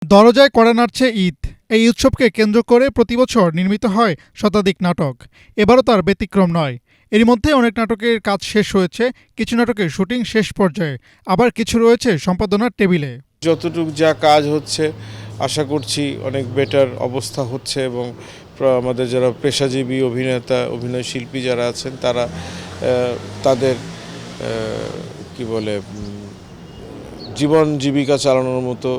দরজায় কড়া নাড়ছে ঈদ। এই উৎসবকে কেন্দ্র করে প্রতিবছর নির্মিত হয় শতাধিক নাটক। এবারও তার ব্যতিক্রম নয়। এরই মধ্যে অনেক নাটকের কাজ শেষ হয়েছে, কিছু নাটকের শুটিং শেষ পর্যায়ে, আবার কিছু রয়েছে সম্পাদনার টেবিলে। যতটুকু যা কাজ হচ্ছে আশা করছি অনেক বেটার অবস্থা হচ্ছে এবং আমাদের যারা পেশাজীবী অভিনেতা অভিনয় শিল্পী যারা আছেন তারা তাদের কি বলে জীবন জীবিকা চালানোর মতো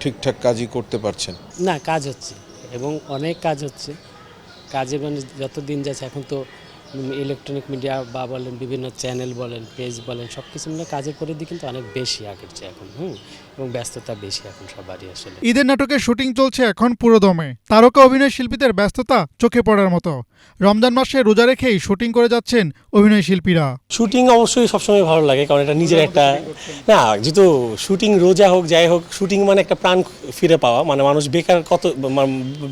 ঠিকঠাক কাজই করতে পারছেন। না, কাজ হচ্ছে এবং অনেক কাজ হচ্ছে। কাজে মানে যত দিন যাচ্ছে এখন তো ইলেকট্রনিক মিডিয়া বা বলেন বিভিন্ন চ্যানেল বলেন পেজ বলেন সব কিছু মিলে কাজের পরিধি কিন্তু অনেক বেশি আগের চেয়ে এখন এবং ব্যস্ততা বেশি এখন সবারই আসলে। ঈদের নাটকের শুটিং চলছে এখন পুরোদমে। তারকা অভিনয় শিল্পীদের ব্যস্ততা চোখে পড়ার মতো। রমজান মাসে রোজা রেখেই শুটিং করে যাচ্ছেন অভিনয় শিল্পীরা। শুটিং অবশ্যই সবসময় ভালো লাগে, কারণ এটা নিজের একটা না, যেহেতু শুটিং রোজা হোক যাই হোক, শুটিং মানে একটা প্রাণ ফিরে পাওয়া, মানে মানুষ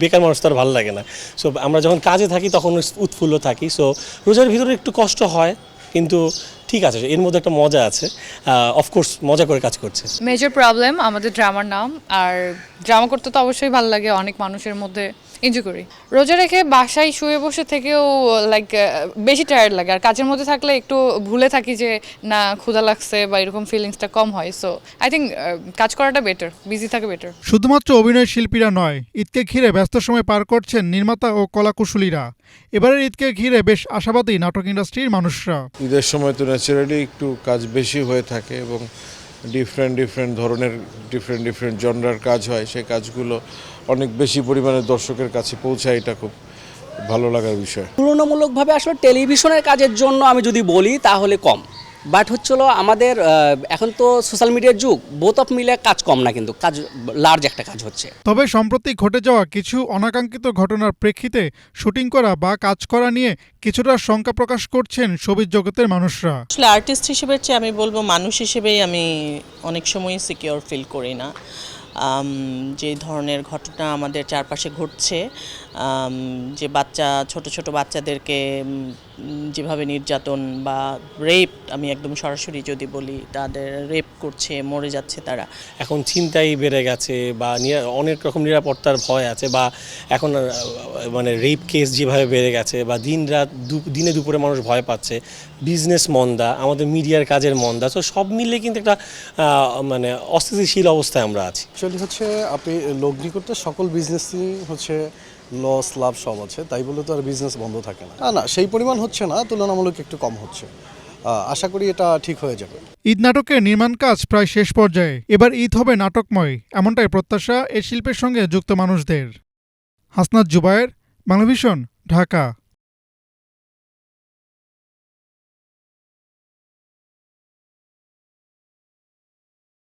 বেকার মানুষ তো আর ভালো লাগে না। সো আমরা যখন কাজে থাকি তখন উৎফুল্ল থাকি। সো রোজার ভিতরে একটু কষ্ট হয়, কিন্তু ঠিক আছে, এর মধ্যে একটা মজা আছে। অফকোর্স মজা করে কাজ করছে। মেজর প্রবলেম আমাদের ড্রামার নাম, আর ড্রামা করতে তো অবশ্যই ভালো লাগে, অনেক মানুষের মধ্যে এনজয় করি। রোজা রেখে বাসায় শুয়ে বসে থেকেও লাইক বেশি টায়ার্ড লাগে, আর কাজের মধ্যে থাকলে একটু ভুলে থাকি যে না ক্ষুধা লাগছে বা এরকম ফিলিংসটা কম হয়। সো আই থিঙ্ক কাজ করাটা বেটার, বিজি থাকা বেটার। শুধুমাত্র অভিনয় শিল্পীরা নয়, ঈদকে ঘিরে ব্যস্ত সময় পার করছেন নির্মাতা ও কলাকুশলীরা। এবারের ঈদকে ঘিরে বেশ আশাবাদী নাটক ইন্ডাস্ট্রির মানুষরা। ঈদের সময় তো ন্যাচারালি একটু কাজ বেশি হয়ে থাকে এবং ডিফারেন্ট ধরনের ডিফারেন্ট জনরার কাজ হয়। সেই কাজগুলো অনেক বেশি পরিমাণে দর্শকের কাছে পৌঁছায়, এটা খুব ভালো লাগার বিষয়। তুলনামূলকভাবে আসলে টেলিভিশনের কাজের জন্য আমি যদি বলি তাহলে কম, বাট হচ্ছিল আমাদের এখন তো সোশ্যাল মিডিয়ার যুগ, বোথ অফ মিলে কাজ কম না, কিন্তু কাজ লার্জ একটা কাজ হচ্ছে। তবে সম্প্রতি ঘটে যাওয়া কিছু অনাকাঙ্ক্ষিত ঘটনার প্রেক্ষিতে শুটিং করা বা কাজ করা নিয়ে কিছুটা শঙ্কা প্রকাশ করছেন শোবিজ জগতের মানুষরা। আসলে আর্টিস্ট হিসেবে চেয়ে আমি বলবো মানুষ হিসেবেই আমি অনেক সময় সিকিউর ফিল করি না। যে ধরনের ঘটনা আমাদের চারপাশে ঘটছে, যে ছোট বাচ্চাদেরকে যেভাবে নির্যাতন বা রেপ, আমি একদম সরাসরি যদি বলি, তাদের রেপ করছে, মরে যাচ্ছে তারা। এখন ছিনতাই বেড়ে গেছে বা অনেক রকম নিরাপত্তার ভয় আছে, বা এখন মানে রেপ কেস যেভাবে বেড়ে গেছে, বা দিনে দুপুরে মানুষ ভয় পাচ্ছে, বিজনেস মন্দা, আমাদের মিডিয়ার কাজের মন্দা, তো সব মিলে কিন্তু একটা মানে অস্থিতিশীল অবস্থায় আমরা আছি। অ্যাকচুয়ালি হচ্ছে আপনি লগ্নি করতে সকল বিজনেসই হচ্ছে লস লাভ সব আছে, তাই বলে তো আর বিজনেস বন্ধ থাকে না। না, সেই পরিমাণ হচ্ছে না, তুলনামূলক একটু কম হচ্ছে। আশা করি এটা ঠিক হয়ে যাবে। ঈদ নাটকের নির্মাণ কাজ প্রায় শেষ পর্যায়ে। এবার ঈদ হবে নাটকময়, এমনটাই প্রত্যাশা এই শিল্পের সঙ্গে যুক্ত মানুষদের। হাসনাত জুবায়ের, বাংলাভিশন, ঢাকা।